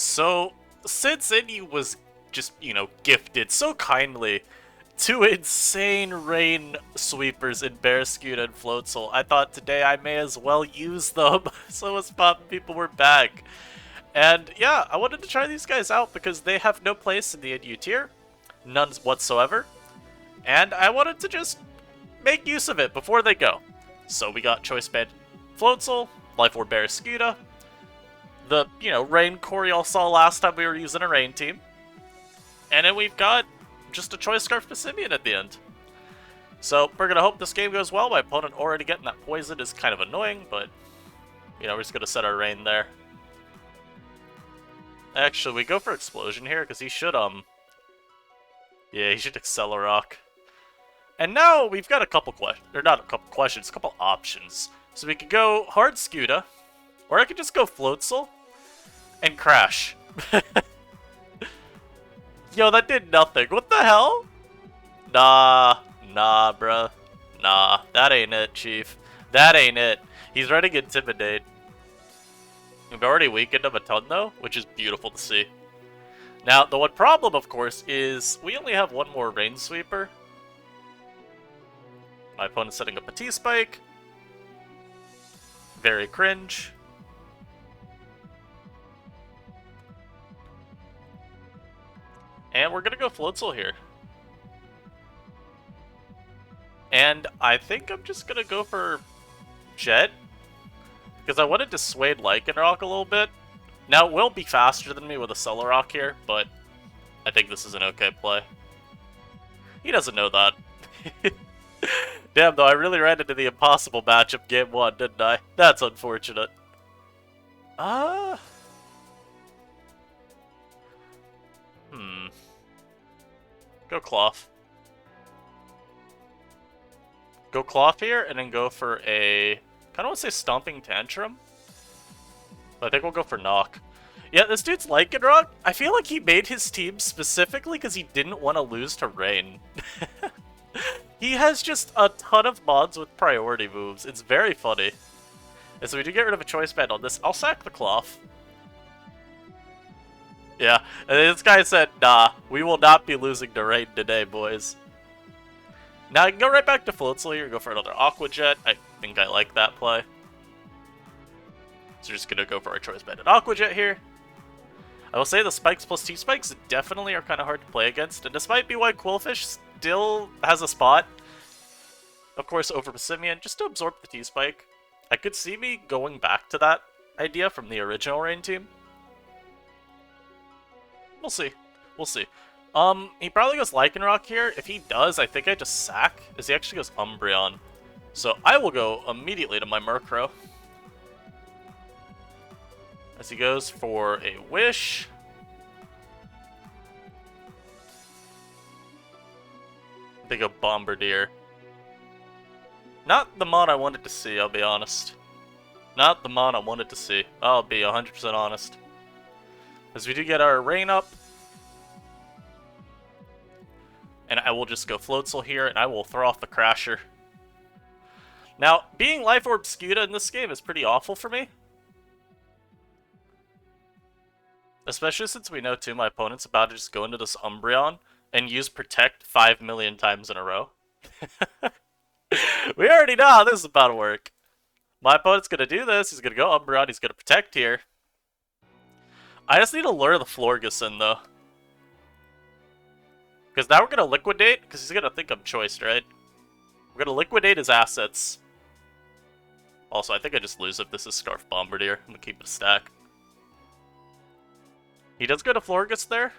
So, since Indy was just, gifted so kindly two insane rain sweepers in Barraskewda and Floatzel, I thought today I may as well use them so as pop people were back. And yeah, I wanted to try these guys out because they have no place in the NU tier, none whatsoever, and I wanted to just make use of it before they go. So we got Choice Band Floatzel, Life Orb Barraskewda, the, Rain core y'all saw last time we were using a Rain team, and then we've got just a Choice Scarf Pissimian at the end. So we're going to hope this game goes well. My opponent already getting that poison is kind of annoying, but, we're just going to set our Rain there. Actually, we go for Explosion here, because he should, yeah, he should Accelerock. And now we've got a couple questions, or not a couple questions, a couple options. So we could go hard Skewda, or I could just go Floatzel and crash. Yo, that did nothing. What the hell? Nah, bruh. Nah, that ain't it, Chief. That ain't it. He's running Intimidate. We've already weakened him a ton, though, which is beautiful to see. Now, the one problem, of course, is we only have one more Rain Sweeper. My opponent's setting up a T-Spike. Very cringe. And we're gonna go Floatzel here. And I think I'm just gonna go for Jet, because I wanted to dissuade Lycanroc a little bit. Now, it will be faster than me with a Accelerock here, but I think this is an okay play. He doesn't know that. Damn, though, I really ran into the impossible matchup game 1, didn't I? That's unfortunate. Go Cloth. Go Cloth here, and then go for a... kind of want to say Stomping Tantrum. But I think we'll go for Knock. Yeah, this dude's Lycanroc. I feel like he made his team specifically because he didn't want to lose to Rain. He has just a ton of mods with priority moves. It's very funny. And so we do get rid of a Choice Band on this. I'll sack the Cloth. Yeah, and this guy said, nah, we will not be losing to Rain today, boys. Now I can go right back to Floatzel here and go for another Aqua Jet. I think I like that play. So we're just going to go for our Choice Band and Aqua Jet here. I will say the Spikes plus T-Spikes definitely are kind of hard to play against, and this might be why Qwilfish still has a spot. Of course, over Pissimian, just to absorb the T-Spike. I could see me going back to that idea from the original Rain team. We'll see. We'll see. He probably goes Lycanroc here. If he does, I think I just sack, as he actually goes Umbreon. So I will go immediately to my Murkrow. As he goes for a Wish. They go Bombardier. Not the mon I wanted to see, I'll be honest. Not the mon I wanted to see. I'll be 100% honest. As we do get our Rain up. And I will just go Floatzel here, and I will throw off the Crasher. Now, being Life Orb Skewda in this game is pretty awful for me. Especially since we know, too, my opponent's about to just go into this Umbreon and use Protect 5 million times in a row. We already know how this is about to work. My opponent's going to do this. He's going to go Umbreon. He's going to Protect here. I just need to lure the Florges in, though. Because now we're going to Liquidate, because he's going to think I'm choiced, right? We're going to Liquidate his assets. Also, I think I just lose if this is Scarf Bombardier. I'm going to keep it a stack. He does go to Florges there.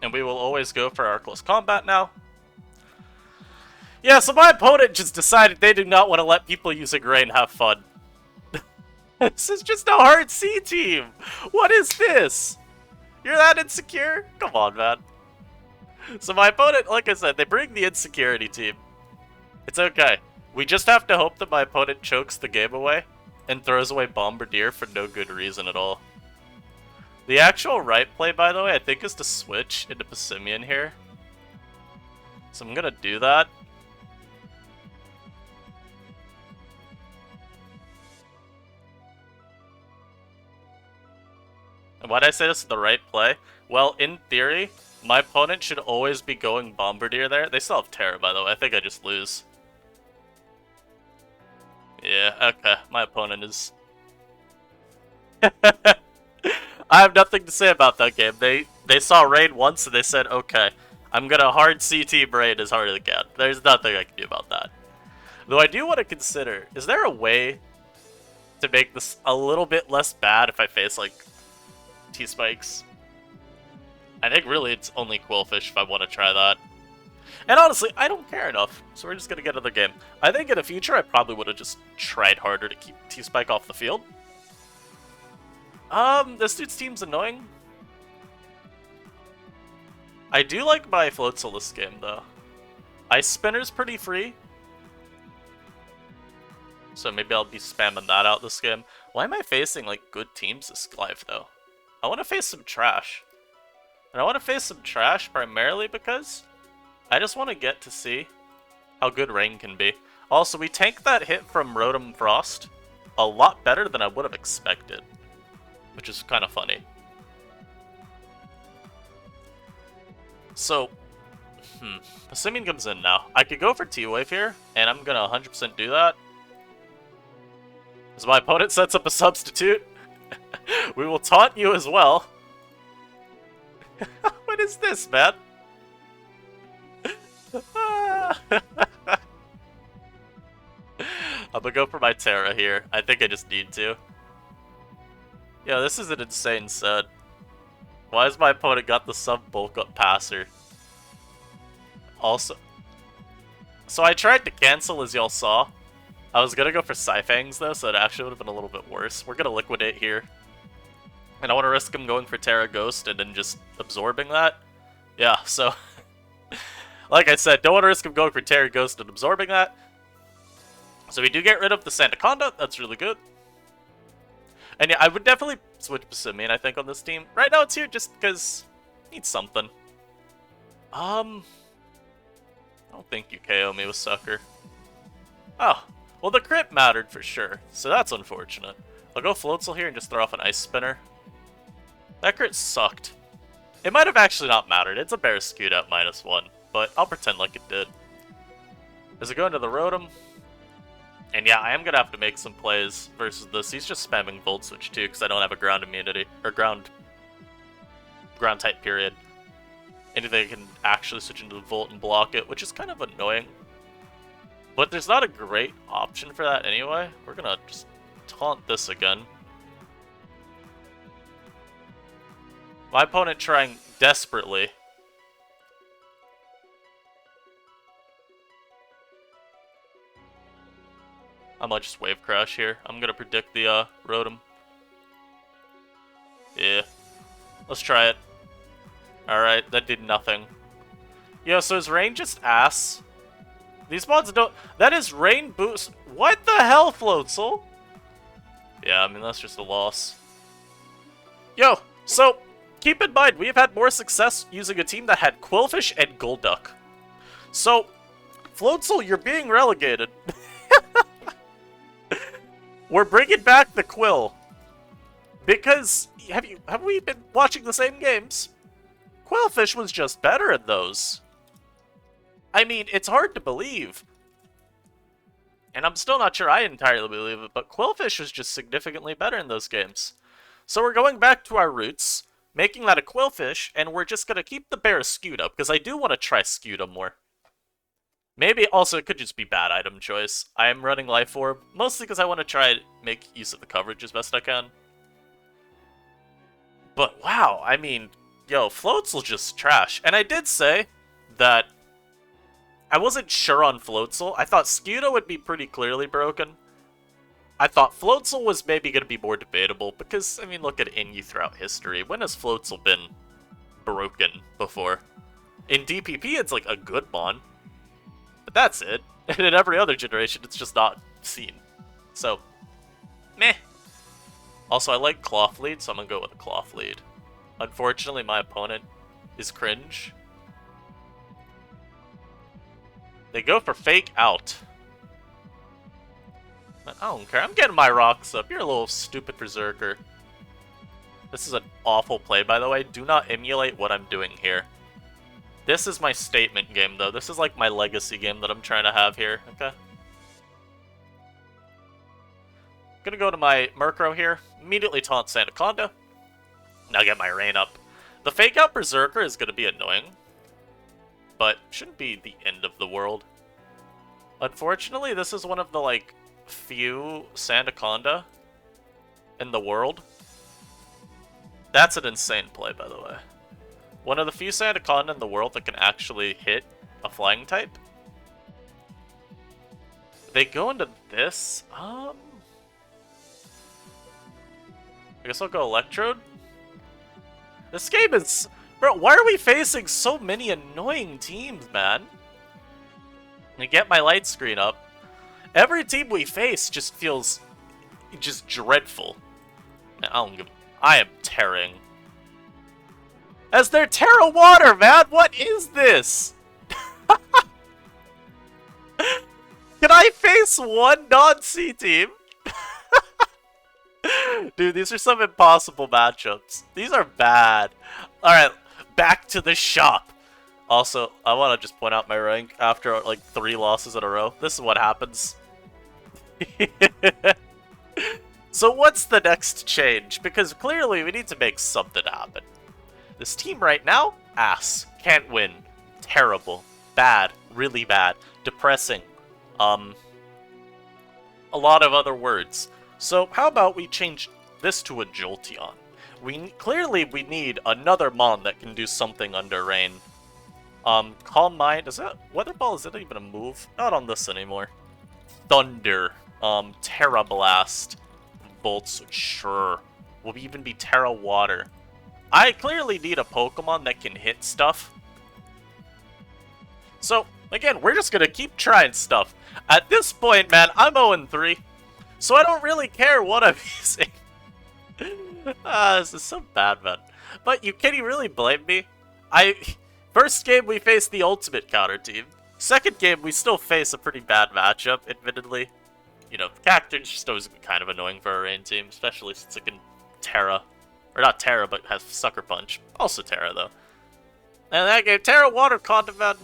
And we will always go for our close combat now. Yeah, so my opponent just decided they do not want to let people using Rain have fun. This is just a hard C team! What is this? You're that insecure? Come on, man. So my opponent, like I said, they bring the insecurity team. It's okay. We just have to hope that my opponent chokes the game away and throws away Bombardier for no good reason at all. The actual right play, by the way, I think is to switch into Pissimian here. So I'm gonna do that. Why did I say this is the right play? Well, in theory, my opponent should always be going Bombardier there. They still have Terra, by the way. I think I just lose. Yeah, okay. My opponent is... I have nothing to say about that game. They saw Raid once and they said, okay, I'm gonna hard CT Raid as hard as I can. There's nothing I can do about that. Though I do want to consider, is there a way to make this a little bit less bad if I face, like, T-Spikes? I think really it's only Qwilfish if I want to try that. And honestly, I don't care enough, so we're just gonna get another game. I think in the future I probably would have just tried harder to keep T-Spike off the field. This dude's team's annoying. I do like my Floatzel this game, though. Ice Spinner's pretty free. So maybe I'll be spamming that out this game. Why am I facing, like, good teams this live, though? I want to face some trash. And I want to face some trash primarily because I just want to get to see how good Rain can be. Also, we tanked that hit from Rotom Frost a lot better than I would have expected, which is kind of funny. So, assuming comes in now. I could go for T-Wave here, and I'm going to 100% do that. As my opponent sets up a substitute, we will taunt you as well. What is this, man? I'm gonna go for my Terra here. I think I just need to. Yeah, this is an insane set. Why has my opponent got the sub-bulk up passer? Also, so I tried to cancel, as y'all saw. I was gonna go for Scyfangs though, so it actually would have been a little bit worse. We're gonna liquidate here. And I want to risk him going for Terra Ghost and then just absorbing that. Yeah, so... like I said, don't want to risk him going for Terra Ghost and absorbing that. So we do get rid of the Sandaconda, that's really good. And yeah, I would definitely switch Passimian, I think, on this team. Right now it's here just because it needs something. I don't think you KO me with Sucker. Oh, well the crit mattered for sure, so that's unfortunate. I'll go Floatzel here and just throw off an Ice Spinner. That crit sucked. It might have actually not mattered. It's a Barraskewda at -1, but I'll pretend like it did. As I go into the Rotom, and yeah, I am gonna have to make some plays versus this. He's just spamming Volt Switch too, because I don't have a ground immunity, or ground type period. Anything can actually switch into the Volt and block it, which is kind of annoying. But there's not a great option for that anyway. We're gonna just taunt this again. My opponent trying desperately. I might just Wave Crash here. I'm gonna predict the Rotom. Yeah. Let's try it. Alright, that did nothing. Yo, so is Rain just ass? These mods don't... That is Rain boost... What the hell, Floatzel? Yeah, I mean, that's just a loss. Yo, so... Keep in mind, we have had more success using a team that had Qwilfish and Golduck. So, Floatzel, you're being relegated. We're bringing back the Quill. Because, have we been watching the same games? Qwilfish was just better at those. I mean, it's hard to believe. And I'm still not sure I entirely believe it, but Qwilfish was just significantly better in those games. So we're going back to our roots, making that a Qwilfish, and we're just going to keep the Barraskewda, because I do want to try Skewda more. Maybe also it could just be bad item choice. I am running Life Orb, mostly because I want to try to make use of the coverage as best I can. But wow, I mean, yo, Floatzel just trash. And I did say that I wasn't sure on Floatzel. I thought Skewda would be pretty clearly broken. I thought Floatzel was maybe going to be more debatable, because, I mean, look at Inyu throughout history. When has Floatzel been broken before? In DPP, it's like a good mon. But that's it. And in every other generation, it's just not seen. So, meh. Also, I like Cloth Lead, so I'm going to go with a Cloth Lead. Unfortunately, my opponent is cringe. They go for Fake Out. I don't care. I'm getting my rocks up. You're a little stupid berserker. This is an awful play, by the way. Do not emulate what I'm doing here. This is my statement game, though. This is like my legacy game that I'm trying to have here, okay? Gonna go to my Murkrow here. Immediately taunt Sandaconda. Now get my Rain up. The fake out Berserker is gonna be annoying, but shouldn't be the end of the world. Unfortunately, this is one of the, like, few Sandaconda in the world. That's an insane play, by the way. One of the few Sandaconda in the world that can actually hit a flying type. They go into this, I guess I'll go Electrode. This game is... Bro, why are we facing so many annoying teams, man? And get my light screen up. Every team we face just feels... just dreadful. I am tearing. As their Terra Water, man! What is this? Can I face one non-C team? Dude, these are some impossible matchups. These are bad. Alright, back to the shop. Also, I want to just point out my rank after, like, 3 losses in a row. This is what happens. So what's the next change? Because clearly we need to make something happen. This team right now, ass. Can't win. Terrible. Bad. Really bad. Depressing. A lot of other words. So how about we change this to a Jolteon? Clearly we need another Mon that can do something under Rain. Calm Mind, is that Weather Ball? Is that even a move? Not on this anymore. Thunder. Terra Blast. Bolts, sure. Will even be Terra Water. I clearly need a Pokemon that can hit stuff. So, again, we're just gonna keep trying stuff. At this point, man, I'm 0-3. So I don't really care what I'm using. This is so bad, man. But can you really blame me? First game, we faced the ultimate counter team. Second game, we still face a pretty bad matchup, admittedly. You know, Cactus just always been kind of annoying for a Rain team, especially since it can Terra. Or not Terra, but has Sucker Punch. Also Terra, though. And that game, Terra Water content, man.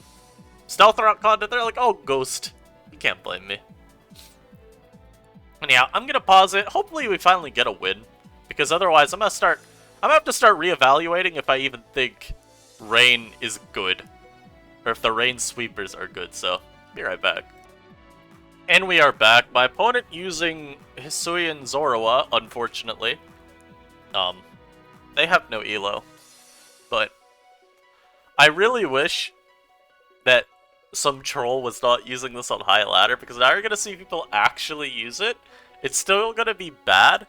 Stealth Rock content, they're like, oh, Ghost. You can't blame me. And yeah, I'm gonna pause it. Hopefully we finally get a win. Because otherwise, I'm gonna have to start reevaluating if I even think Rain is good. Or if the Rain sweepers are good, so be right back. And we are back. My opponent using Hisuian Zorua, unfortunately. They have no elo. But I really wish that some troll was not using this on high ladder, because now you're gonna see people actually use it. It's still gonna be bad,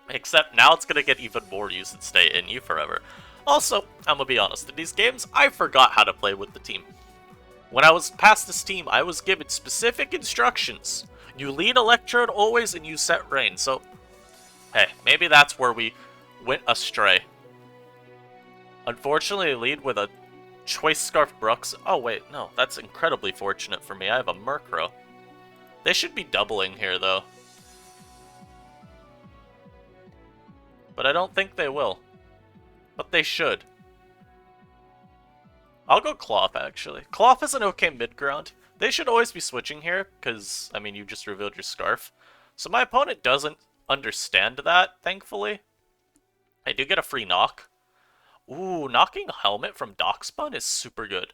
except now it's gonna get even more use and stay in you forever. Also, I'm gonna be honest, in these games, I forgot how to play with the team. When I was past this team, I was given specific instructions. You lead Electrode always, and you set Rain. So, hey, maybe that's where we went astray. Unfortunately, I lead with a Choice Scarf Brooks. Oh, wait, no, that's incredibly fortunate for me. I have a Murkrow. They should be doubling here, though. But I don't think they will. But they should. I'll go Cloth, actually. Cloth is an okay mid-ground. They should always be switching here, because, I mean, you just revealed your Scarf. So my opponent doesn't understand that, thankfully. I do get a free knock. Ooh, knocking Helmet from Dockspun is super good.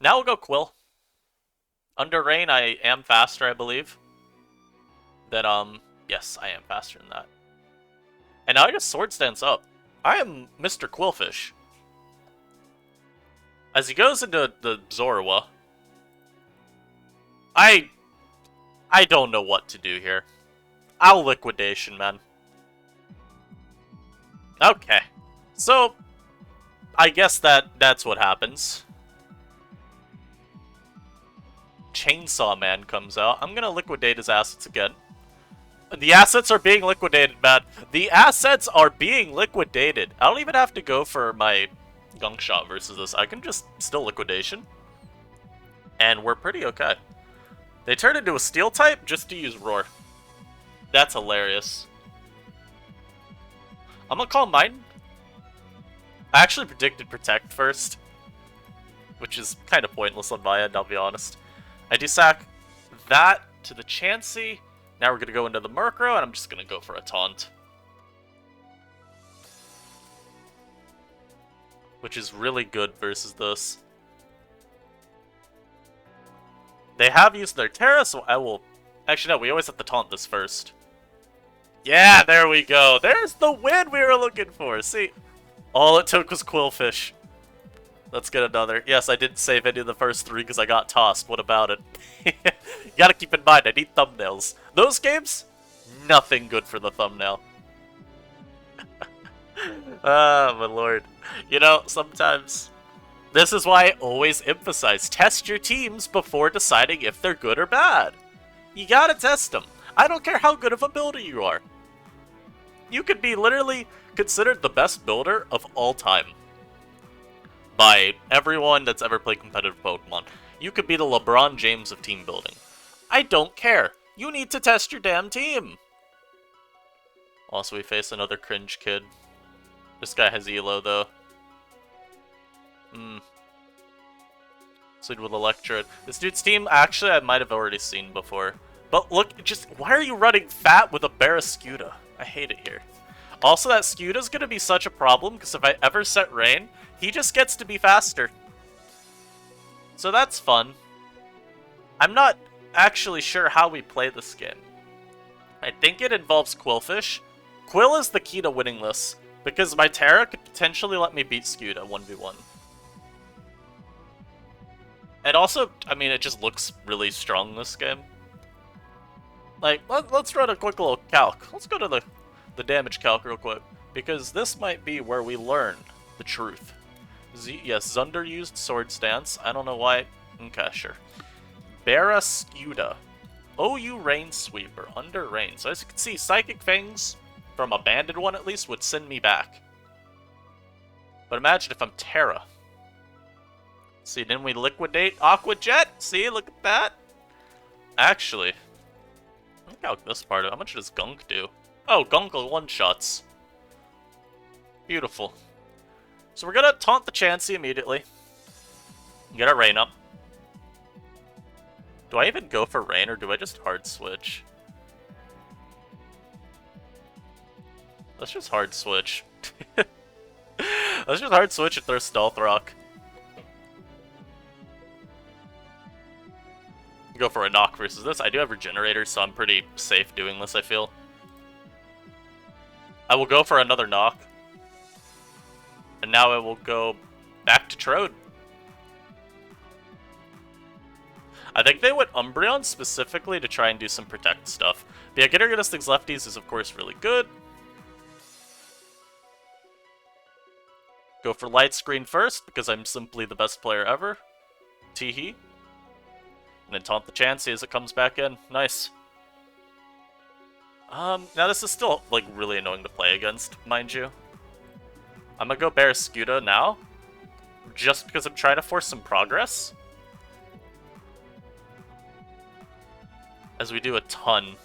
Now we'll go Quill. Under Rain, I am faster, I believe. Yes, I am faster than that. And now I just Swords Dance up. I am Mr. Qwilfish. As he goes into the Zorua, I don't know what to do here. I'll Liquidation, man. Okay. So, I guess that's what happens. Chainsaw Man comes out. I'm gonna liquidate his assets again. The assets are being liquidated, man. The assets are being liquidated. I don't even have to go for my Gunk Shot versus this. I can just still Liquidation. And we're pretty okay. They turn into a Steel type just to use Roar. That's hilarious. I'm gonna call mine. I actually predicted Protect first, which is kind of pointless on my end, I'll be honest. I do sack that to the Chansey. Now we're gonna go into the Murkrow, and I'm just gonna go for a Taunt. Which is really good versus this. They have used their Terra, so I will... Actually, no, we always have to taunt this first. Yeah, there we go. There's the win we were looking for. See, all it took was Qwilfish. Let's get another. Yes, I didn't save any of the first 3 because I got tossed. What about it? You gotta keep in mind, I need thumbnails. Those games, nothing good for the thumbnail. Ah, my lord. You know, sometimes... This is why I always emphasize, test your teams before deciding if they're good or bad. You gotta test them. I don't care how good of a builder you are. You could be literally considered the best builder of all time. By everyone that's ever played competitive Pokemon. You could be the LeBron James of team building. I don't care. You need to test your damn team. Also, we face another cringe kid. This guy has Elo, though. Lead with Electrode. This dude's team, actually, I might have already seen before. But look, just, why are you running fat with a Barraskewda? I hate it here. Also, that Skewda's gonna be such a problem, because if I ever set Rain, he just gets to be faster. So that's fun. I'm not actually sure how we play this game. I think it involves Qwilfish. Quill is the key to winning this, because my Terra could potentially let me beat Skewda 1v1. And also, I mean, it just looks really strong this game. Like, let's run a quick little calc. Let's go to the damage calc real quick, because this might be where we learn the truth. Yes, Zunder used Sword Stance. I don't know why. Okay, sure. Barraskewda. OU Rain Sweeper. Under Rain. So as you can see, Psychic Fangs, from a banded one at least, would send me back. But imagine if I'm Terra. See, then we liquidate Aqua Jet. See, look at that. Actually, look how this part of how much does Gunk do? Oh, Gunk one-shots. Beautiful. So we're gonna taunt the Chansey immediately. Get our Rain up. Do I even go for Rain, or do I just hard switch? Let's just hard switch. Let's just hard switch and throw Stealth Rock. Go for a knock versus this. I do have Regenerators, so I'm pretty safe doing this, I feel. I will go for another knock. And now I will go back to Trode. I think they went Umbreon specifically to try and do some protect stuff. But yeah, getting rid of things lefties is of course really good. Go for Light Screen first, because I'm simply the best player ever. Teehee. And then taunt the Chansey as it comes back in. Nice. Now this is still, like, really annoying to play against, mind you. I'm gonna go Barraskewda now, just because I'm trying to force some progress. As we do a ton.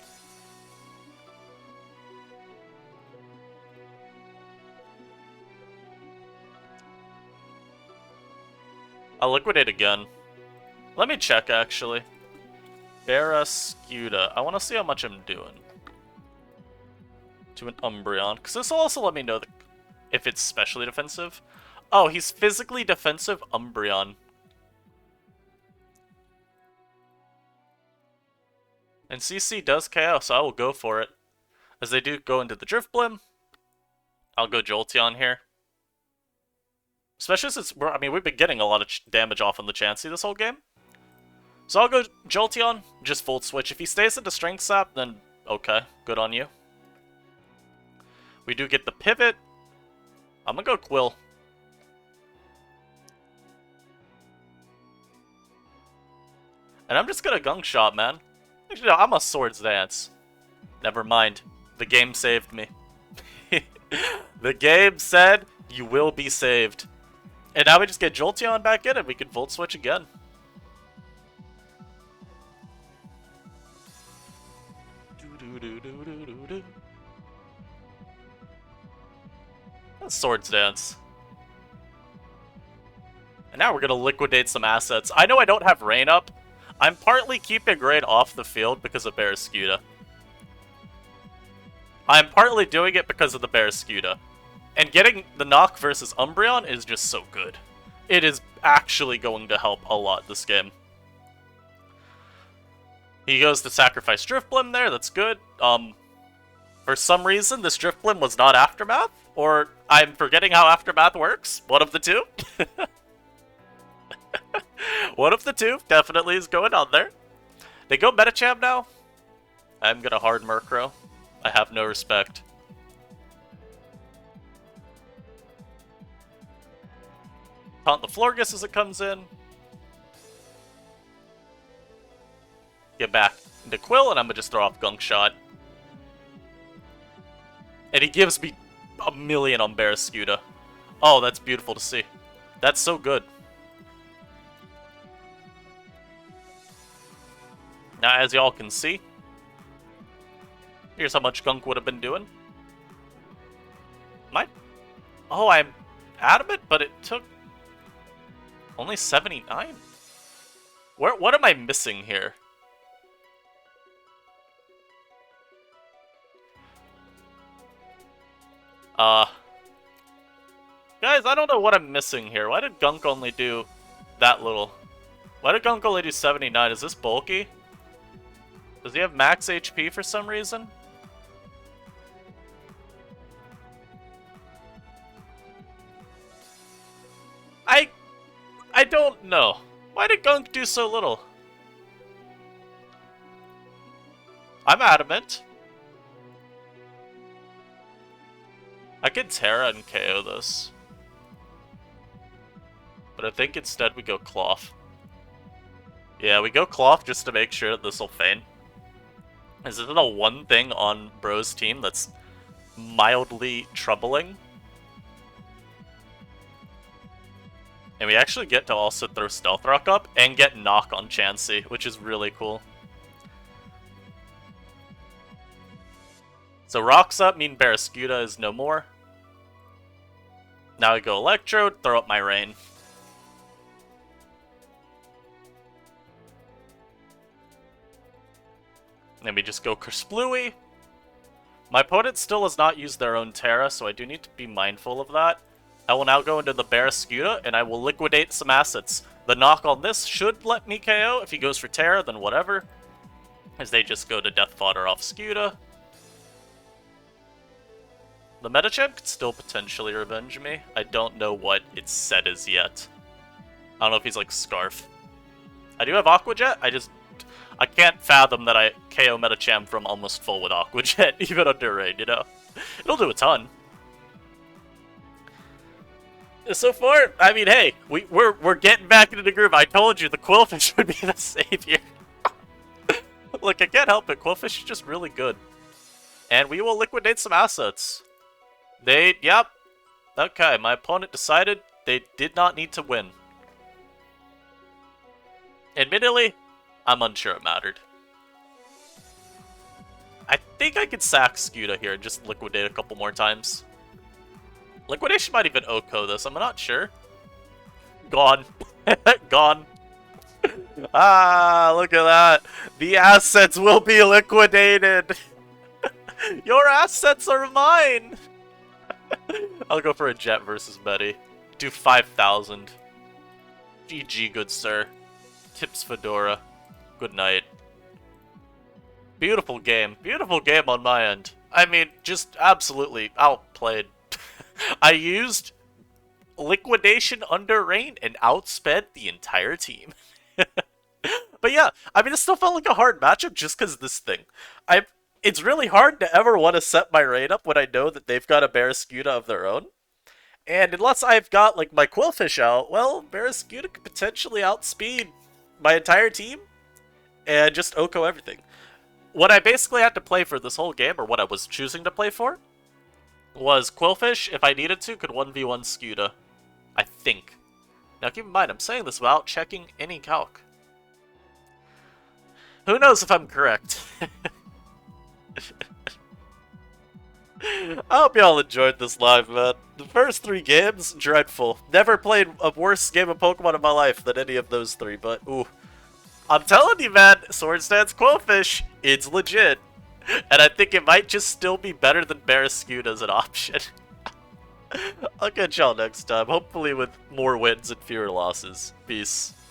I'll liquidate again. Let me check, actually. Barraskewda. I want to see how much I'm doing. To an Umbreon. Because this will also let me know if it's specially defensive. Oh, he's physically defensive Umbreon. And CC does KO, so I will go for it. As they do go into the Drift Blim. I'll go Jolteon here. Especially since we've been getting a lot of damage off on the Chansey this whole game. So I'll go Jolteon, just Volt Switch. If he stays into Strength Sap, then okay, good on you. We do get the pivot. I'm gonna go Quill. And I'm just gonna Gunk Shot, man. Actually, no, I'm a Swords Dance. Never mind. The game saved me. The game said, you will be saved. And now we just get Jolteon back in and we can Volt Switch again. Swords Dance. And now we're gonna liquidate some assets. I know I don't have Rain up. I'm partly keeping Rain off the field because of Barraskewda. I'm partly doing it because of the Barraskewda. And getting the knock versus Umbreon is just so good. It is actually going to help a lot this game. He goes to sacrifice Drifblim there, that's good. For some reason, this Drifblim was not Aftermath, or I'm forgetting how Aftermath works. One of the two. One of the two definitely is going on there. They go Metacham now. I'm gonna hard Murkrow. I have no respect. Taunt the Florges as it comes in. Get back into Quill, and I'm gonna just throw off Gunk Shot. And he gives me a million on Barraskewda. Oh, that's beautiful to see. That's so good. Now, as y'all can see, here's how much Gunk would have been doing. Oh, I'm adamant, but it took only 79? What am I missing here? Guys, I don't know what I'm missing here. Why did Gunk only do that little? Why did Gunk only do 79? Is this bulky? Does he have max HP for some reason? I don't know. Why did Gunk do so little? I'm adamant. I could Terra and KO this. But I think instead we go Cloth. Yeah, we go Cloth just to make sure that this will feign. Is this the one thing on Bro's team that's mildly troubling? And we actually get to also throw Stealth Rock up and get Knock on Chansey, which is really cool. So Rocks up mean Barraskewda is no more. Now I go Electrode, throw up my Rain. Then we just go Kersplooi. My opponent still has not used their own Terra, so I do need to be mindful of that. I will now go into the Barraskewda, and I will liquidate some assets. The knock on this should let me KO. If he goes for Terra, then whatever. As they just go to Death Fodder off Skewda. The Metacham could still potentially revenge me. I don't know what its set is yet. I don't know if he's like Scarf. I do have Aqua Jet, I can't fathom that I KO Metacham from almost full with Aqua Jet, even under rain, you know? It'll do a ton. So far, I mean, hey, we're getting back into the groove. I told you the Qwilfish would be the savior. Look, I can't help it. Qwilfish is just really good. And we will liquidate some assets. Yep. Okay, my opponent decided they did not need to win. Admittedly, I'm unsure it mattered. I think I could sack Skewda here and just liquidate a couple more times. Liquidation might even Oko this, I'm not sure. Gone. Gone. Ah, look at that. The assets will be liquidated. Your assets are mine. I'll go for a Jet versus Betty. Do 5,000. GG, good sir. Tips Fedora. Good night. Beautiful game. Beautiful game on my end. I mean, just absolutely outplayed. I used liquidation under rain and outsped the entire team. But yeah, I mean, it still felt like a hard matchup just because of this thing. It's really hard to ever want to set my rain up when I know that they've got a Barraskewda of their own. And unless I've got, like, my Qwilfish out, well, Barraskewda could potentially outspeed my entire team and just Oko everything. What I basically had to play for this whole game, or what I was choosing to play for, was Qwilfish, if I needed to, could 1v1 Skewda. I think. Now keep in mind, I'm saying this without checking any calc. Who knows if I'm correct? I hope y'all enjoyed this live, man. The first 3 games, dreadful. Never played a worse game of Pokemon in my life than any of those 3, but ooh. I'm telling you, man, Swords Dance Qwilfish, it's legit. And I think it might just still be better than Barraskewda as an option. I'll catch y'all next time, hopefully with more wins and fewer losses. Peace.